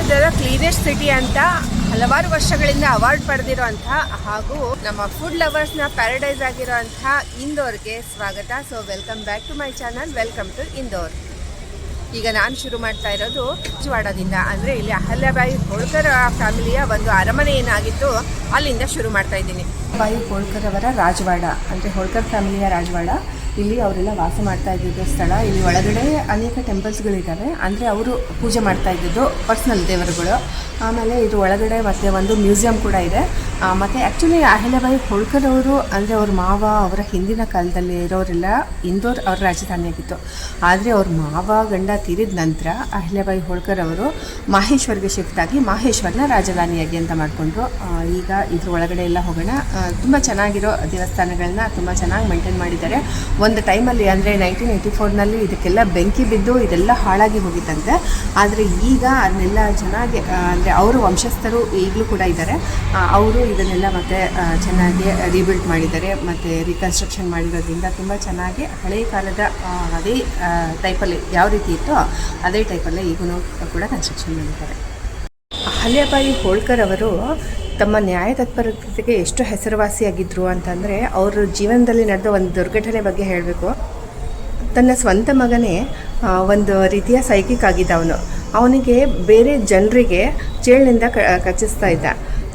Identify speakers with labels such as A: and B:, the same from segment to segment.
A: ಭಾರತದ cleanest city ಅಂತ ಹಲವಾರು ವರ್ಷಗಳಿಂದ ಅವಾರ್ಡ್ ಪಡೆದಿರುವಂಥ ಹಾಗೂ ನಮ್ಮ ಫುಡ್ ಲವರ್ಸ್ನ ಪ್ಯಾರಡೈಸ್ ಆಗಿರುವಂಥ ಇಂದೋರ್ಗೆ ಸ್ವಾಗತ. So welcome back to my channel, welcome to Indore. ಈಗ ನಾನು ಶುರು ಮಾಡ್ತಾ ಇರೋದು ರಾಜವಾಡದಿಂದ, ಅಂದರೆ ಇಲ್ಲಿ ಅಹಲ್ಯಾಬಾಯಿ ಹೋಳ್ಕರ್ ಫ್ಯಾಮಿಲಿಯ ಒಂದು ಅರಮನೆ ಏನಾಗಿತ್ತು ಅಲ್ಲಿಂದ ಶುರು ಮಾಡ್ತಾ ಇದ್ದೀನಿ. ಬಾಯಿ ಹೋಳ್ಕರ್ ಅವರ ರಾಜವಾಡ ಅಂದರೆ ಹೋಳ್ಕರ್ ಫ್ಯಾಮಿಲಿಯ ರಾಜವಾಡ. ಇಲ್ಲಿ ಅವರೆಲ್ಲ ವಾಸ ಮಾಡ್ತಾ ಇದ್ದಿದ್ದ ಸ್ಥಳ. ಇಲ್ಲಿ ಒಳಗಡೆ ಅನೇಕ ಟೆಂಪಲ್ಸ್ಗಳಿದ್ದಾವೆ, ಅಂದರೆ ಅವರು ಪೂಜೆ ಮಾಡ್ತಾ ಇದ್ದಿದ್ದು ಪರ್ಸ್ನಲ್ ದೇವರುಗಳು. ಆಮೇಲೆ ಇದು ಒಳಗಡೆ ಮತ್ತು ಒಂದು ಮ್ಯೂಸಿಯಂ ಕೂಡ ಇದೆ. ಮತ್ತು ಆ್ಯಕ್ಚುಲಿ ಅಹಲ್ಯಾಬಾಯಿ ಹೋಳ್ಕರ್ ಅವರು ಅಂದರೆ ಅವ್ರ ಮಾವ ಅವರ ಹಿಂದಿನ ಕಾಲದಲ್ಲಿ ಇರೋರೆಲ್ಲ ಇಂದೋರ್ ಅವ್ರ ರಾಜಧಾನಿಯಾಗಿತ್ತು. ಆದರೆ ಅವ್ರ ಮಾವ ಗಂಡ ತೀರಿದ ನಂತರ ಅಹಲ್ಯಾಬಾಯಿ ಹೋಳ್ಕರ್ ಅವರು ಮಾಹೇಶ್ವರ್ಗೆ ಶಿಫ್ಟ್ ಆಗಿ ಮಾಹೇಶ್ವರನ ರಾಜಧಾನಿಯಾಗಿ ಅಂತ ಮಾಡಿಕೊಂಡ್ರು. ಈಗ ಇದ್ರ ಒಳಗಡೆ ಎಲ್ಲ ಹೋಗೋಣ. ತುಂಬ ಚೆನ್ನಾಗಿರೋ ದೇವಸ್ಥಾನಗಳನ್ನ ತುಂಬ ಚೆನ್ನಾಗಿ ಮೇಂಟೈನ್ ಮಾಡಿದ್ದಾರೆ. ಒಂದು ಟೈಮಲ್ಲಿ ಅಂದರೆ 1984ನಲ್ಲಿ ಇದಕ್ಕೆಲ್ಲ ಬೆಂಕಿ ಬಿದ್ದು ಇದೆಲ್ಲ ಹಾಳಾಗಿ ಹೋಗಿತ್ತಂತೆ. ಆದರೆ ಈಗ ಅದನ್ನೆಲ್ಲ ಚೆನ್ನಾಗಿ ಅಂದರೆ ಅವರು ವಂಶಸ್ಥರು ಈಗಲೂ ಕೂಡ ಇದ್ದಾರೆ. ಅವರು ಇದನ್ನೆಲ್ಲ ಮತ್ತೆ ಚೆನ್ನಾಗಿ ರೀಬಿಲ್ಡ್ ಮಾಡಿದ್ದಾರೆ ಮತ್ತು ರೀಕನ್ಸ್ಟ್ರಕ್ಷನ್ ಮಾಡಿರೋದ್ರಿಂದ ತುಂಬ ಚೆನ್ನಾಗಿ ಹಳೆಯ ಕಾಲದ ಅದೇ ಟೈಪಲ್ಲಿ ಯಾವ ರೀತಿ ಇತ್ತೋ ಅದೇ ಟೈಪಲ್ಲೇ ಈಗೂ ಕೂಡ ಕನ್ಸ್ಟ್ರಕ್ಷನ್ ಮಾಡಿದ್ದಾರೆ. ಅಹಲ್ಯಾಬಾಯಿ ಹೋಳ್ಕರ್ ಅವರು ತಮ್ಮ ನ್ಯಾಯ ತತ್ಪರತೆಗೆ ಎಷ್ಟು ಹೆಸರುವಾಸಿಯಾಗಿದ್ದರು ಅಂತಂದರೆ, ಅವ್ರ ಜೀವನದಲ್ಲಿ ನಡೆದ ಒಂದು ದುರ್ಘಟನೆ ಬಗ್ಗೆ ಹೇಳಬೇಕು. ತನ್ನ ಸ್ವಂತ ಮಗನೇ ಒಂದು ರೀತಿಯ ಸೈಕಿಕ್ ಆಗಿದ್ದ ಅವನಿಗೆ ಬೇರೆ ಜನರಿಗೆ ಚೇಳಿನಿಂದ ಕಚ್ಚಿಸ್ತಾ ಇದ್ದ.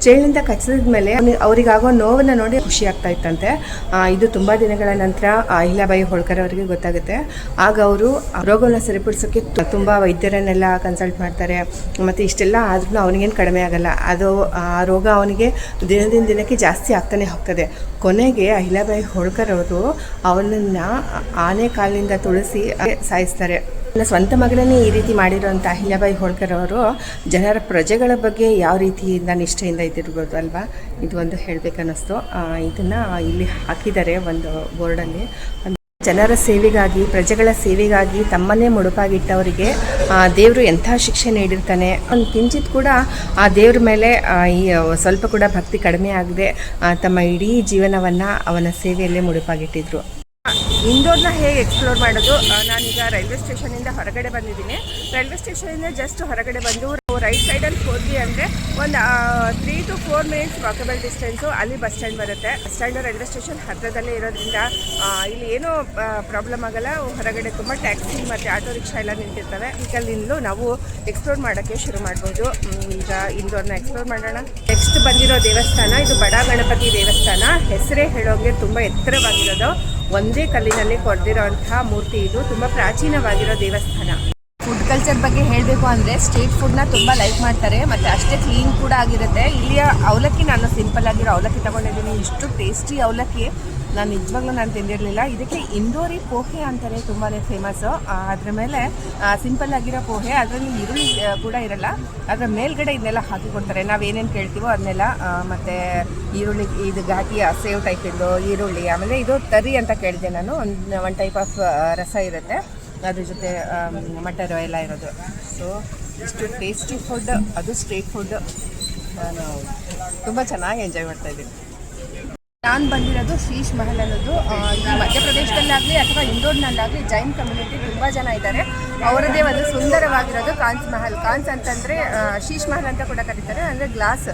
A: ಚೇಳಿನಿಂದ ಕಚ್ಚಿದ ಮೇಲೆ ಅವರಿಗಾಗೋ ನೋವನ್ನು ನೋಡಿ ಖುಷಿ ಆಗ್ತಾ ಇತ್ತಂತೆ. ಇದು ತುಂಬ ದಿನಗಳ ನಂತರ ಅಹಲ್ಯಾಬಾಯಿ ಹೋಳ್ಕರ್ ಅವರಿಗೆ ಗೊತ್ತಾಗುತ್ತೆ. ಆಗ ಅವರು ರೋಗವನ್ನು ಸರಿಪಡಿಸೋಕ್ಕೆ ತುಂಬ ವೈದ್ಯರನ್ನೆಲ್ಲ ಕನ್ಸಲ್ಟ್ ಮಾಡ್ತಾರೆ. ಮತ್ತು ಇಷ್ಟೆಲ್ಲ ಆದ್ರೂ ಅವನಿಗೇನು ಕಡಿಮೆ ಆಗಲ್ಲ. ಅದು ಆ ರೋಗ ಅವನಿಗೆ ದಿನದಿಂದ ದಿನಕ್ಕೆ ಜಾಸ್ತಿ ಆಗ್ತಾನೆ ಹೋಗ್ತದೆ. ಕೊನೆಗೆ ಅಹಲ್ಯಾಬಾಯಿ ಹೋಳ್ಕರ್ ಅವರು ಅವನನ್ನು ಆನೆ ಕಾಲಿನಿಂದ ತುಳಿಸಿ ಸಾಯಿಸ್ತಾರೆ. ನನ್ನ ಸ್ವಂತ ಮಗಳನ್ನೇ ಈ ರೀತಿ ಮಾಡಿರೋಂಥ ಅಹಲ್ಯಾಬಾಯಿ ಹೋಳ್ಕರ್ ಅವರು ಜನರ ಪ್ರಜೆಗಳ ಬಗ್ಗೆ ಯಾವ ರೀತಿಯಿಂದ ನಿಷ್ಠೆಯಿಂದ ಇದ್ದಿರ್ಬೋದು ಅಲ್ವಾ, ಇದು ಒಂದು ಹೇಳಬೇಕನ್ನಿಸ್ತು. ಇದನ್ನು ಇಲ್ಲಿ ಹಾಕಿದ್ದಾರೆ ಒಂದು ಬೋರ್ಡಲ್ಲಿ. ಜನರ ಸೇವೆಗಾಗಿ, ಪ್ರಜೆಗಳ ಸೇವೆಗಾಗಿ ತಮ್ಮನ್ನೇ ಮುಡುಪಾಗಿಟ್ಟವರಿಗೆ ದೇವರು ಎಂಥ ಶಿಕ್ಷೆ ನೀಡಿರ್ತಾನೆ. ಒಂದು ಕಿಂಚಿತ್ ಕೂಡ ಆ ದೇವ್ರ ಮೇಲೆ ಈ ಸ್ವಲ್ಪ ಕೂಡ ಭಕ್ತಿ ಕಡಿಮೆ ಆಗದೆ ತಮ್ಮ ಇಡೀ ಜೀವನವನ್ನು ಅವನ ಸೇವೆಯಲ್ಲೇ ಮುಡುಪಾಗಿಟ್ಟಿದ್ರು. ಇಂದೋರ್ನ ಹೇಗೆ ಎಕ್ಸ್ಪ್ಲೋರ್ ಮಾಡೋದು, ನಾನೀಗ ರೈಲ್ವೆ ಸ್ಟೇಷನಿಂದ ಹೊರಗಡೆ ಬಂದಿದ್ದೀನಿ. ರೈಲ್ವೆ ಸ್ಟೇಷನಿಂದ ಜಸ್ಟ್ ಹೊರಗಡೆ ಬಂದು ರೈಟ್ ಸೈಡಲ್ಲಿ ಹೋದ್ವಿ ಅಂದರೆ ಒಂದು 3 to 4 minutes ವಾಕಬಲ್ ಡಿಸ್ಟೆನ್ಸು ಅಲ್ಲಿ ಬಸ್ ಸ್ಟ್ಯಾಂಡ್ ಬರುತ್ತೆ. ಬಸ್ ಸ್ಟ್ಯಾಂಡು ರೈಲ್ವೆ ಸ್ಟೇಷನ್ ಹತ್ತಿರದಲ್ಲೇ ಇರೋದ್ರಿಂದ ಇಲ್ಲಿ ಏನೂ ಪ್ರಾಬ್ಲಮ್ ಆಗೋಲ್ಲ. ಹೊರಗಡೆ ತುಂಬ ಟ್ಯಾಕ್ಸಿ ಮತ್ತು ಆಟೋ ರಿಕ್ಷಾ ಎಲ್ಲ ನಿಂತಿರ್ತವೆ. ಈಗ ಅಲ್ಲಿಂದಲೂ ನಾವು ಎಕ್ಸ್ಪ್ಲೋರ್ ಮಾಡೋಕ್ಕೆ ಶುರು ಮಾಡ್ಬೋದು. ಈಗ ಇಂದೋರ್ನ ಎಕ್ಸ್ಪ್ಲೋರ್ ಮಾಡೋಣ. ನೆಕ್ಸ್ಟ್ ಬಂದಿರೋ ದೇವಸ್ಥಾನ ಇದು ಬಡ ಗಣಪತಿ ದೇವಸ್ಥಾನ. ಹೆಸರೇ ಹೇಳೋಂಗೆ ತುಂಬ ಎತ್ತರವಾಗಿರೋದು, ಒಂದೇ ಕಲ್ಲಿನಲ್ಲಿ ಕೊರೆದಿರೋಂಥ ಮೂರ್ತಿ. ಇದು ತುಂಬ ಪ್ರಾಚೀನವಾಗಿರೋ ದೇವಸ್ಥಾನ. ಫುಡ್ ಕಲ್ಚರ್ ಬಗ್ಗೆ ಹೇಳಬೇಕು ಅಂದರೆ ಸ್ಟ್ರೀಟ್ ಫುಡ್ನ ತುಂಬ ಲೈಕ್ ಮಾಡ್ತಾರೆ ಮತ್ತು ಅಷ್ಟೇ ಕ್ಲೀನ್ ಕೂಡ ಆಗಿರುತ್ತೆ. ಇಲ್ಲಿಯ ಅವಲಕ್ಕಿ ನಾನು ಸಿಂಪಲ್ ಆಗಿರೋ ಅವಲಕ್ಕಿ ತೊಗೊಂಡಿದ್ದೀನಿ. ಇಷ್ಟು ಟೇಸ್ಟಿ ಅವಲಕ್ಕಿ ನಾನು ನಿಜವಾಗ್ಲೂ ನಾನು ತಿಂದಿರಲಿಲ್ಲ. ಇದಕ್ಕೆ ಇಂದೋರಿ ಪೋಹೆ ಅಂತಾರೆ, ತುಂಬಾ ಫೇಮಸ್ಸು. ಅದ್ರ ಮೇಲೆ ಸಿಂಪಲ್ ಆಗಿರೋ ಪೋಹೆ, ಅದರಲ್ಲಿ ಈರುಳ್ಳಿ ಕೂಡ ಇರಲ್ಲ. ಅದರ ಮೇಲ್ಗಡೆ ಇದನ್ನೆಲ್ಲ ಹಾಕಿ ಕೊಡ್ತಾರೆ. ನಾವೇನೇನು ಕೇಳ್ತೀವೋ ಅದನ್ನೆಲ್ಲ. ಮತ್ತು ಈರುಳ್ಳಿ ಇದು ಘಾಟಿಯ ಸೇವ್ ಟೈಪಿಂದು ಈರುಳ್ಳಿ, ಆಮೇಲೆ ಇದು ತರಿ ಅಂತ ಕೇಳಿದೆ ನಾನು. ಒಂದು ಟೈಪ್ ಆಫ್ ರಸ ಇರುತ್ತೆ, ಅದ್ರ ಜೊತೆ ಮಟರು ಎಲ್ಲ ಇರೋದು. ಸೊ ಇಷ್ಟು ಟೇಸ್ಟಿ ಫುಡ್, ಅದು ಸ್ಟ್ರೀಟ್ ಫುಡ್. ನಾನು ತುಂಬ ಚೆನ್ನಾಗಿ ಎಂಜಾಯ್ ಮಾಡ್ತಾಯಿದ್ದೀನಿ. ನಾನು ಬಂದಿರೋದು ಶೀಶ್ ಮಹಲ್ ಅನ್ನೋದು. ಈ ಮಧ್ಯಪ್ರದೇಶದಲ್ಲಾಗಲಿ ಅಥವಾ ಇಂದೋರ್ನಲ್ಲಾಗಲಿ ಜೈನ್ ಕಮ್ಯುನಿಟಿ ತುಂಬ ಜನ ಇದ್ದಾರೆ. ಅವರದೇ ಒಂದು ಸುಂದರವಾಗಿರೋದು ಕಾನ್ಸ್ ಮಹಲ್. ಕಾನ್ಸ್ ಅಂತಂದರೆ ಶೀಶ್ ಮಹಲ್ ಅಂತ ಕೂಡ ಕರೀತಾರೆ. ಅಂದರೆ ಗ್ಲಾಸ್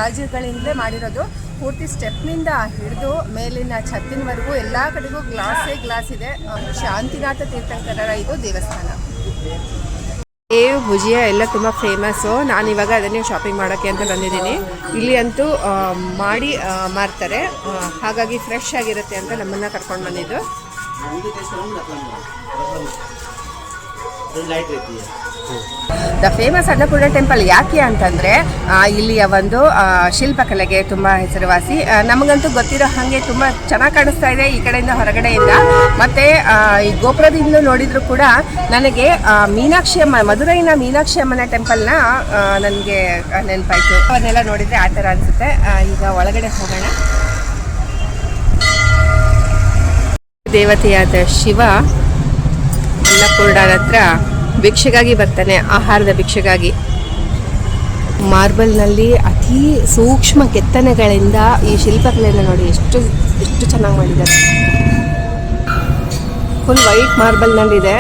A: ಗಾಜುಗಳಿಂದಲೇ ಮಾಡಿರೋದು. ಪೂರ್ತಿ ಸ್ಟೆಪ್ನಿಂದ ಹಿಡಿದು ಮೇಲಿನ ಛತ್ತಿನವರೆಗೂ ಎಲ್ಲ ಕಡೆಗೂ ಗ್ಲಾಸ್ ಇದೆ. ಶಾಂತಿನಾಥ ತೀರ್ಥಂಕರರ ಇದು ದೇವಸ್ಥಾನ. ಸೇವ್ ಭುಜಿಯಾ ಎಲ್ಲ ತುಂಬ ಫೇಮಸ್ಸು. ನಾನಿವಾಗ ಅದನ್ನೇ ಶಾಪಿಂಗ್ ಮಾಡೋಕ್ಕೆ ಅಂತ ಬಂದಿದ್ದೀನಿ. ಇಲ್ಲಿ ಅಂತೂ ಮಾಡಿ ಮಾರ್ತಾರೆ, ಹಾಗಾಗಿ ಫ್ರೆಶ್ ಆಗಿರುತ್ತೆ ಅಂತ ನಮ್ಮನ್ನು ಕರ್ಕೊಂಡು ಬಂದಿದ್ದು. ದ ಫೇಮಸ್ ಅನ್ನಪೂರ್ಣ ಟೆಂಪಲ್ ಯಾಕೆ ಅಂತಂದರೆ ಇಲ್ಲಿಯ ಒಂದು ಶಿಲ್ಪಕಲೆಗೆ ತುಂಬ ಹೆಸರುವಾಸಿ. ನಮಗಂತೂ ಗೊತ್ತಿರೋ ಹಾಗೆ ತುಂಬ ಚೆನ್ನಾಗಿ ಕಾಣಿಸ್ತಾ ಇದೆ ಈ ಕಡೆಯಿಂದ ಹೊರಗಡೆಯಿಂದ. ಮತ್ತು ಈ ಗೋಪುರದಿಂದ ನೋಡಿದರೂ ಕೂಡ ನನಗೆ ಮೀನಾಕ್ಷಿ ಅಮ್ಮ, ಮಧುರೈನ ಮೀನಾಕ್ಷಿ ಅಮ್ಮನ ಟೆಂಪಲ್ನ ನನಗೆ ನೆನಪಾಯಿತು. ಅವನ್ನೆಲ್ಲ ನೋಡಿದರೆ ಆ ಥರ ಅನಿಸುತ್ತೆ. ಈಗ ಒಳಗಡೆ ಹೋಗೋಣ. ದೇವತೆಯಾದ ಶಿವ ಅನ್ನಪೂರ್ಣನ ಹತ್ರ ಭಿಕ್ಷೆಗಾಗಿ ಬರ್ತಾನೆ, ಆಹಾರದ ಭಿಕ್ಷೆಗಾಗಿ. ಮಾರ್ಬಲ್ನಲ್ಲಿ ಅತಿ ಸೂಕ್ಷ್ಮ ಕೆತ್ತನೆಗಳಿಂದ ಈ ಶಿಲ್ಪಕಲೆಯನ್ನು ನೋಡಿ ಎಷ್ಟು ಚೆನ್ನಾಗಿ ಮಾಡಿದ್ದಾರೆ. ಫುಲ್ ವೈಟ್ ಮಾರ್ಬಲ್ನಲ್ಲಿದೆ.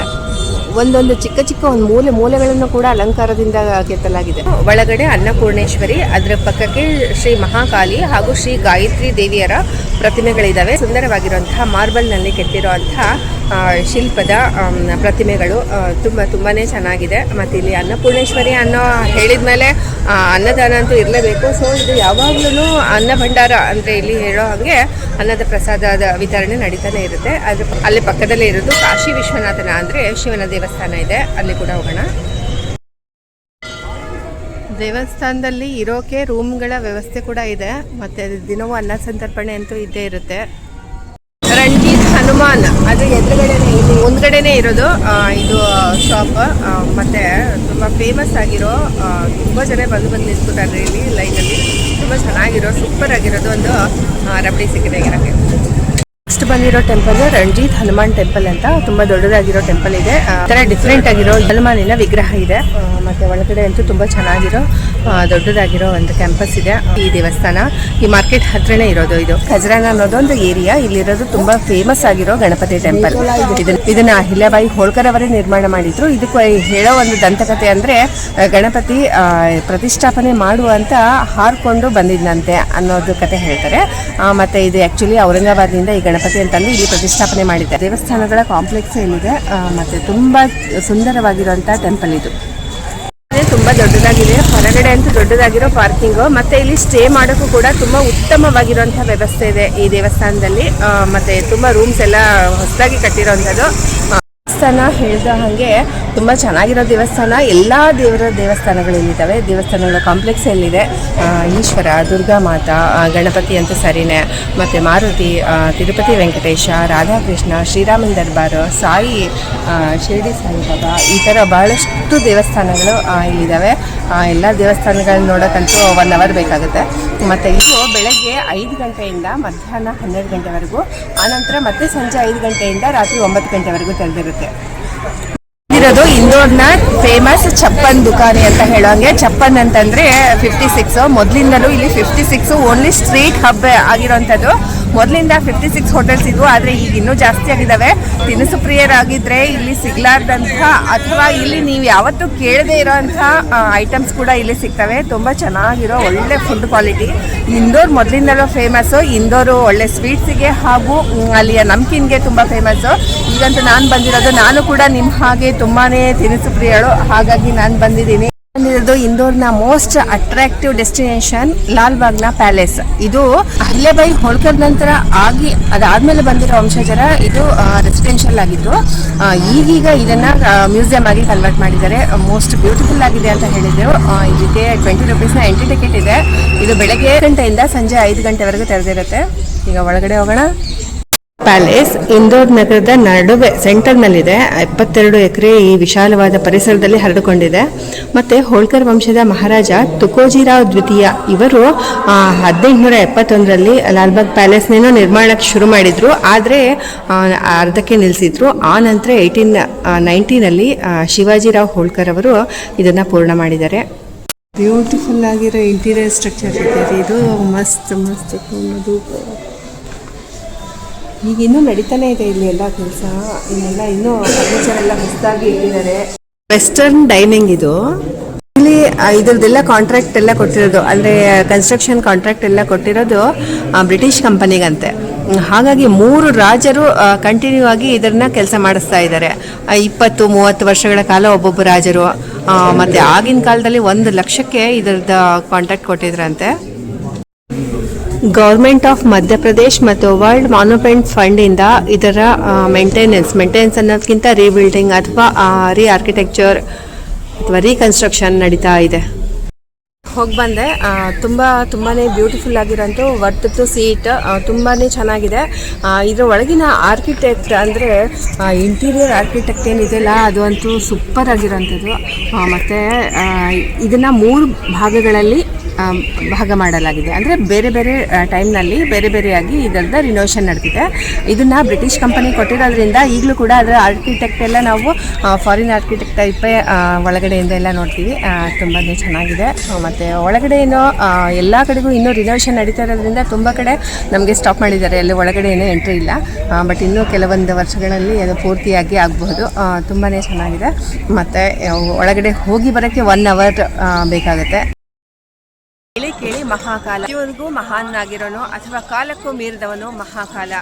A: ಒಂದೊಂದು ಚಿಕ್ಕ ಚಿಕ್ಕ ಒಂದು ಮೂಲೆಗಳನ್ನು ಕೂಡ ಅಲಂಕಾರದಿಂದ ಕೆತ್ತಲಾಗಿದೆ. ಒಳಗಡೆ ಅನ್ನಪೂರ್ಣೇಶ್ವರಿ, ಅದರ ಪಕ್ಕಕ್ಕೆ ಶ್ರೀ ಮಹಾಕಾಳಿ ಹಾಗೂ ಶ್ರೀ ಗಾಯತ್ರಿ ದೇವಿಯರ ಪ್ರತಿಮೆಗಳಿದ್ದಾವೆ. ಸುಂದರವಾಗಿರುವಂತಹ ಮಾರ್ಬಲ್ನಲ್ಲಿ ಕೆತ್ತಿರುವಂತಹ ಶಿಲ್ಪದ ಪ್ರತಿಮೆಗಳು ತುಂಬಾನೇ ಚೆನ್ನಾಗಿದೆ. ಮತ್ತು ಇಲ್ಲಿ ಅನ್ನಪೂರ್ಣೇಶ್ವರಿ ಅನ್ನೋ ಹೇಳಿದ ಮೇಲೆ ಅನ್ನದಾನ ಅಂತೂ ಇರಲೇಬೇಕು. ಸೊ ಇದು ಯಾವಾಗ್ಲೂ ಅನ್ನ ಭಂಡಾರ ಅಂದರೆ ಇಲ್ಲಿ ಹೇಳೋ ಹಾಗೆ ಅನ್ನದ ಪ್ರಸಾದದ ವಿತರಣೆ ನಡೀತಾನೆ ಇರುತ್ತೆ. ಅಲ್ಲಿ ಪಕ್ಕದಲ್ಲೇ ಇರೋದು ಕಾಶಿ ವಿಶ್ವನಾಥನ ಅಂದರೆ ಶಿವನ ದೇವಸ್ಥಾನ ಇದೆ, ಅಲ್ಲಿ ಕೂಡ ಹೋಗೋಣ. ದೇವಸ್ಥಾನದಲ್ಲಿ ಇರೋಕೆ ರೂಮ್ಗಳ ವ್ಯವಸ್ಥೆ ಕೂಡ ಇದೆ. ಮತ್ತು ದಿನವೂ ಅನ್ನ ಸಂತರ್ಪಣೆ ಅಂತೂ ಇದ್ದೇ ಇರುತ್ತೆ. ರಣಜಿತ್ ಹನುಮಾನ್ ಅದು ಎದುರುಗಡೆನೆ, ಇಲ್ಲಿ ಮುಂದ್ಗಡೆನೆ ಇರೋದು ಇದು ಶಾಪ್. ಮತ್ತು ತುಂಬ ಫೇಮಸ್ ಆಗಿರೋ ತುಂಬ ಜನ ಬಂದು ನಿಂತ್ಕೊತಾರೆ ಇಲ್ಲಿ ಲೈನಲ್ಲಿ. ತುಂಬ ಚೆನ್ನಾಗಿರೋ ಸೂಪರ್ ಆಗಿರೋದು ಒಂದು ರಬಡಿ ಸಿಕ್ಕಿದೆ ಇರೋಕ್ಕೆ. ನೆಕ್ಸ್ಟ್ ಬಂದಿರೋ ಟೆಂಪಲ್ ರಣಜಿತ್ ಹನುಮಾನ್ ಟೆಂಪಲ್ ಅಂತ, ತುಂಬಾ ದೊಡ್ಡದಾಗಿರೋ ಟೆಂಪಲ್ ಇದೆ. ತರ ಡಿಫ್ರೆಂಟ್ ಆಗಿರೋ ಹನುಮಾನಿನ ವಿಗ್ರಹ ಇದೆ. ಮತ್ತೆ ಒಳಗಡೆ ಅಂತೂ ತುಂಬಾ ಚೆನ್ನಾಗಿರೋ ದೊಡ್ಡದಾಗಿರೋ ಒಂದು ಕ್ಯಾಂಪಸ್ ಇದೆ. ಈ ದೇವಸ್ಥಾನ ಈ ಮಾರ್ಕೆಟ್ ಹತ್ರನೇ ಇರೋದು. ಇದು ಖಜರಾನ ಅನ್ನೋದೊಂದು ಏರಿಯಾ. ಇಲ್ಲಿರೋದು ತುಂಬಾ ಫೇಮಸ್ ಆಗಿರೋ ಗಣಪತಿ ಟೆಂಪಲ್. ಇದನ್ನ ಅಹಿಲ್ಯಾಬಾಯಿ ಹೋಳ್ಕರ್ ಅವರೇ ನಿರ್ಮಾಣ ಮಾಡಿದ್ರು. ಇದಕ್ಕೆ ಹೇಳೋ ಒಂದು ದಂತಕತೆ ಅಂದ್ರೆ ಗಣಪತಿ ಪ್ರತಿಷ್ಠಾಪನೆ ಮಾಡುವಂತ ಹಾರ್ಕೊಂಡು ಬಂದಿದ್ದಂತೆ ಅನ್ನೋದು ಕತೆ ಹೇಳ್ತಾರೆ. ಮತ್ತೆ ಇದು ಆಕ್ಚುಲಿ ಔರಂಗಾಬಾದ್ನಿಂದ ಈ ಗಣಪತಿ ಅಂತಂದು ಇಲ್ಲಿ ಪ್ರತಿಷ್ಠಾಪನೆ ಮಾಡಿದ್ದಾರೆ. ದೇವಸ್ಥಾನಗಳ ಕಾಂಪ್ಲೆಕ್ಸ್ ಏನಿದೆ ಮತ್ತೆ ತುಂಬಾ ಸುಂದರವಾಗಿರುವಂತಹ ಟೆಂಪಲ್ ಇದು. ತುಂಬಾ ದೊಡ್ಡದಾಗಿದೆ. ಹೊರಗಡೆ ಅಂತೂ ದೊಡ್ಡದಾಗಿರೋ ಪಾರ್ಕಿಂಗ್, ಮತ್ತೆ ಇಲ್ಲಿ ಸ್ಟೇ ಮಾಡೋಕ್ಕೂ ಕೂಡ ತುಂಬಾ ಉತ್ತಮವಾಗಿರುವಂತಹ ವ್ಯವಸ್ಥೆ ಇದೆ ಈ ದೇವಸ್ಥಾನದಲ್ಲಿ. ಮತ್ತೆ ತುಂಬಾ ರೂಮ್ಸ್ ಎಲ್ಲ ಹೊಸದಾಗಿ ಕಟ್ಟಿರೋಂಥದ್ದು. ದೇವಸ್ಥಾನ ಹೇಳಿದ ಹಾಗೆ ತುಂಬ ಚೆನ್ನಾಗಿರೋ ದೇವಸ್ಥಾನ. ಎಲ್ಲ ದೇವಸ್ಥಾನಗಳು ಇಲ್ಲಿದ್ದಾವೆ. ದೇವಸ್ಥಾನಗಳ ಕಾಂಪ್ಲೆಕ್ಸ್ ಎಲ್ಲಿದೆ. ಈಶ್ವರ, ದುರ್ಗಾ ಮಾತಾ, ಗಣಪತಿ ಅಂತೂ ಸರಿನೇ, ಮತ್ತು ಮಾರುತಿ, ತಿರುಪತಿ ವೆಂಕಟೇಶ, ರಾಧಾಕೃಷ್ಣ, ಶ್ರೀರಾಮನ್ ದರ್ಬಾರ್, ಸಾಯಿ, ಶಿರ್ಡಿ ಸಾಯಿಬಾಬಾ, ಈ ಥರ ಬಹಳಷ್ಟು ದೇವಸ್ಥಾನಗಳು ಇಲ್ಲಿದ್ದಾವೆ. ಎಲ್ಲ ದೇವಸ್ಥಾನಗಳನ್ನ ನೋಡೋಕ್ಕಂತೂ 1 ಅವರ್ ಬೇಕಾಗುತ್ತೆ. ಮತ್ತು ಇದು ಬೆಳಗ್ಗೆ 5 ಗಂಟೆಯಿಂದ ಮಧ್ಯಾಹ್ನ 12 ಗಂಟೆವರೆಗೂ, ಆನಂತರ ಮತ್ತೆ ಸಂಜೆ 5 ಗಂಟೆಯಿಂದ ರಾತ್ರಿ 9 ಗಂಟೆವರೆಗೂ ತೆರೆದಿರುತ್ತೆ. ಇರೋದು ಇಂದೋರ್ನ ಫೇಮಸ್ ಚಪ್ಪನ್ ದುಕಾನಿ ಅಂತ ಹೇಳೋಂಗೆ. ಚಪ್ಪನ್ ಅಂತಂದ್ರೆ 56. ಮೊದಲಿಂದಲೂ ಇಲ್ಲಿ 56 ಓನ್ಲಿ ಸ್ಟ್ರೀಟ್ ಹಬ್ ಆಗಿರೋಂಥದ್ದು. ಮೊದಲಿಂದ 56 ಹೋಟೆಲ್ಸ್ ಇದ್ವು, ಆದರೆ ಈಗ ಇನ್ನೂ ಜಾಸ್ತಿ ಆಗಿದ್ದಾವೆ. ತಿನಿಸು ಪ್ರಿಯರಾಗಿದ್ದರೆ ಇಲ್ಲಿ ಸಿಗ್ಲಾರ್ದಂಥ ಅಥವಾ ಇಲ್ಲಿ ನೀವು ಯಾವತ್ತೂ ಕೇಳದೇ ಇರೋಂಥ ಐಟಮ್ಸ್ ಕೂಡ ಇಲ್ಲಿ ಸಿಗ್ತವೆ. ತುಂಬ ಚೆನ್ನಾಗಿರೋ ಒಳ್ಳೆ ಫುಡ್ ಕ್ವಾಲಿಟಿ. ಇಂದೋರ್ ಮೊದಲಿಂದಲೂ ಫೇಮಸ್ಸು. ಇಂದೋರು ಒಳ್ಳೆ ಸ್ವೀಟ್ಸಿಗೆ ಹಾಗೂ ಅಲ್ಲಿಯ ನಮ್ಕಿನ್ಗೆ ತುಂಬ ಫೇಮಸ್ಸು. ಈಗಂತೂ ನಾನು ಬಂದಿರೋದು, ನಾನು ಕೂಡ ನಿಮ್ಮ ಹಾಗೆ ತುಂಬಾ ತಿನಿಸು ಪ್ರಿಯಳು, ಹಾಗಾಗಿ ನಾನು ಬಂದಿದ್ದೀನಿ. ಬಂದಿರೋದು ಇಂದೋರ್ನ ಮೋಸ್ಟ್ ಅಟ್ರಾಕ್ಟಿವ್ ಡೆಸ್ಟಿನೇಷನ್ ಲಾಲ್ಬಾಗ್ನ ಪ್ಯಾಲೇಸ್. ಇದು ಅಹಿಲ್ಯಾಬಾಯಿ ಹೋಳ್ಕರ್ ನಂತರ ಅದಾದ್ಮೇಲೆ ಬಂದಿರೋ ವಂಶಜರ ಇದು ರೆಸಿಡೆನ್ಷಿಯಲ್ ಆಗಿತ್ತು. ಈಗೀಗ ಇದನ್ನ ಮ್ಯೂಸಿಯಂ ಆಗಿ ಕನ್ವರ್ಟ್ ಮಾಡಿದ್ದಾರೆ. ಮೋಸ್ಟ್ ಬ್ಯೂಟಿಫುಲ್ ಆಗಿದೆ ಅಂತ ಹೇಳಿದ್ರು. ಇದಕ್ಕೆ 20 ರೂಪೀಸ್ನ ಎಂಟ್ರಿ ಟಿಕೆಟ್ ಇದೆ. ಇದು ಬೆಳಗ್ಗೆ 7 ಗಂಟೆಯಿಂದ ಸಂಜೆ 5 ಗಂಟೆವರೆಗೂ ತೆರೆದಿರುತ್ತೆ. ಈಗ ಒಳಗಡೆ ಹೋಗೋಣ. ಪ್ಯಾಲೇಸ್ ಇಂದೋರ್ ನಗರದ ನಡುವೆ ಸೆಂಟರ್ನಲ್ಲಿದೆ. 72 ಎಕರೆ ಈ ವಿಶಾಲವಾದ ಪರಿಸರದಲ್ಲಿ ಹರಡಿಕೊಂಡಿದೆ. ಮತ್ತೆ ಹೋಳ್ಕರ್ ವಂಶದ ಮಹಾರಾಜ ತುಕೋಜಿರಾವ್ ದ್ವಿತೀಯ ಇವರು 1871ರಲ್ಲಿ ಲಾಲ್ಬಾಗ್ ಪ್ಯಾಲೇಸ್ನೇನೋ ನಿರ್ಮಾಣಕ್ಕೆ ಶುರು ಮಾಡಿದ್ರು, ಆದರೆ ಅರ್ಧಕ್ಕೆ ನಿಲ್ಲಿಸಿದ್ರು. ಆ ನಂತರ 1819ರಲ್ಲಿ ಶಿವಾಜಿರಾವ್ ಹೋಳ್ಕರ್ ಅವರು ಇದನ್ನ ಪೂರ್ಣ ಮಾಡಿದ್ದಾರೆ. ಬ್ಯೂಟಿಫುಲ್ ಆಗಿರೋ ಇಂಟೀರಿಯರ್ ಸ್ಟ್ರಕ್ಚರ್ ಇದೆ. ಇದು ಮಸ್ತ್ ಈಗ ಇನ್ನೂ ನಡೀತಾನೆ ಇದೆ ಇಲ್ಲಿ ಎಲ್ಲ ಕೆಲಸ. ಇನ್ನೂ ಫರ್ನಿಚರ್ ಎಲ್ಲ ಹೊಸದಾಗಿ ಇಟ್ಟಿದ್ದಾರೆ. ವೆಸ್ಟರ್ನ್ ಡೈನಿಂಗ್ ಇದು. ಇಲ್ಲಿ ಇದ್ರದ್ದೆಲ್ಲ ಕಾಂಟ್ರಾಕ್ಟ್ ಎಲ್ಲ ಕೊಟ್ಟಿರೋದು, ಅಂದರೆ ಕನ್ಸ್ಟ್ರಕ್ಷನ್ ಕಾಂಟ್ರಾಕ್ಟ್ ಎಲ್ಲ ಕೊಟ್ಟಿರೋದು ಬ್ರಿಟಿಷ್ ಕಂಪನಿಗಂತೆ. ಹಾಗಾಗಿ 3 ರಾಜರು ಕಂಟಿನ್ಯೂ ಆಗಿ ಇದನ್ನ ಕೆಲಸ ಮಾಡಿಸ್ತಾ ಇದ್ದಾರೆ. 20-30 ವರ್ಷಗಳ ಕಾಲ ಒಬ್ಬೊಬ್ಬ ರಾಜರು. ಮತ್ತೆ ಆಗಿನ ಕಾಲದಲ್ಲಿ 1 ಲಕ್ಷಕ್ಕೆ ಇದರದ ಕಾಂಟ್ರಾಕ್ಟ್ ಕೊಟ್ಟಿದ್ರಂತೆ. ಗೌರ್ಮೆಂಟ್ ಆಫ್ ಮಧ್ಯಪ್ರದೇಶ್ ಮತ್ತು ವರ್ಲ್ಡ್ ಮಾನ್ಯುಮೆಂಟ್ ಫಂಡ್ ಇಂದ ಇದರ ಮೇಂಟೆನೆನ್ಸ್ ಅನ್ನೋದಕ್ಕಿಂತ ರೀಬಿಲ್ಡಿಂಗ್ ಅಥವಾ ಆರ್ಕಿಟೆಕ್ಚರ್ ಅಥವಾ ರೀಕನ್ಸ್ಟ್ರಕ್ಷನ್ ನಡೀತಾ ಇದೆ. ಹೋಗಿ ಬಂದೆ. ತುಂಬಾನೇ ಬ್ಯೂಟಿಫುಲ್ ಆಗಿರೋಂಥ ವರ್ತ್ ಟು ಸೀಟ್. ತುಂಬಾ ಚೆನ್ನಾಗಿದೆ. ಇದರ ಒಳಗಿನ ಆರ್ಕಿಟೆಕ್ಟ್ ಅಂದರೆ ಇಂಟೀರಿಯರ್ ಆರ್ಕಿಟೆಕ್ಟ್ ಏನಿದೆಯಲ್ಲ ಅದು ಅಂತೂ ಸೂಪರ್ ಆಗಿರೋಂಥದ್ದು. ಮತ್ತು ಇದನ್ನು 3 ಭಾಗಗಳಲ್ಲಿ ಭಾಗ ಮಾಡಲಾಗಿದೆ. ಅಂದರೆ ಬೇರೆ ಬೇರೆ ಟೈಮ್ನಲ್ಲಿ ಬೇರೆ ಬೇರೆಯಾಗಿ ಇದರದ ರಿನೋವೇಷನ್ ನಡೆದಿದೆ. ಇದನ್ನು ಬ್ರಿಟಿಷ್ ಕಂಪನಿ ಕೊಟ್ಟಿರೋದ್ರಿಂದ ಈಗಲೂ ಕೂಡ ಅದರ ಆರ್ಕಿಟೆಕ್ಟ್ ಎಲ್ಲ ನಾವು ಫಾರಿನ್ ಆರ್ಕಿಟೆಕ್ಟ್ ಟೈಪೇ ಒಳಗಡೆಯಿಂದ ಎಲ್ಲ ನೋಡ್ತೀವಿ. ತುಂಬಾ ಚೆನ್ನಾಗಿದೆ. ಮತ್ತು ಒಳಗಡೆ ಏನೋ ಎಲ್ಲ ಕಡೆಗೂ ಇನ್ನೂ ರಿನೋವೇಷನ್ ನಡೀತಾ ಇರೋದ್ರಿಂದ ತುಂಬ ಕಡೆ ನಮಗೆ ಸ್ಟಾಪ್ ಮಾಡಿದ್ದಾರೆ. ಅಲ್ಲಿ ಒಳಗಡೆ ಏನೂ ಎಂಟ್ರಿ ಇಲ್ಲ. ಬಟ್ ಇನ್ನೂ ಕೆಲವೊಂದು ವರ್ಷಗಳಲ್ಲಿ ಅದು ಪೂರ್ತಿಯಾಗಿ ಆಗಬಹುದು. ತುಂಬಾ ಚೆನ್ನಾಗಿದೆ. ಮತ್ತು ಒಳಗಡೆ ಹೋಗಿ ಬರೋಕ್ಕೆ 1 hour ಬೇಕಾಗುತ್ತೆ. ಕೇಳಿ ಮಹಾಕಾಲ, ಇವ್ರಿಗೂ ಮಹಾನ್ ಆಗಿರೋನು ಅಥವಾ ಕಾಲಕ್ಕೂ ಮೀರಿದವನು ಮಹಾಕಾಲ.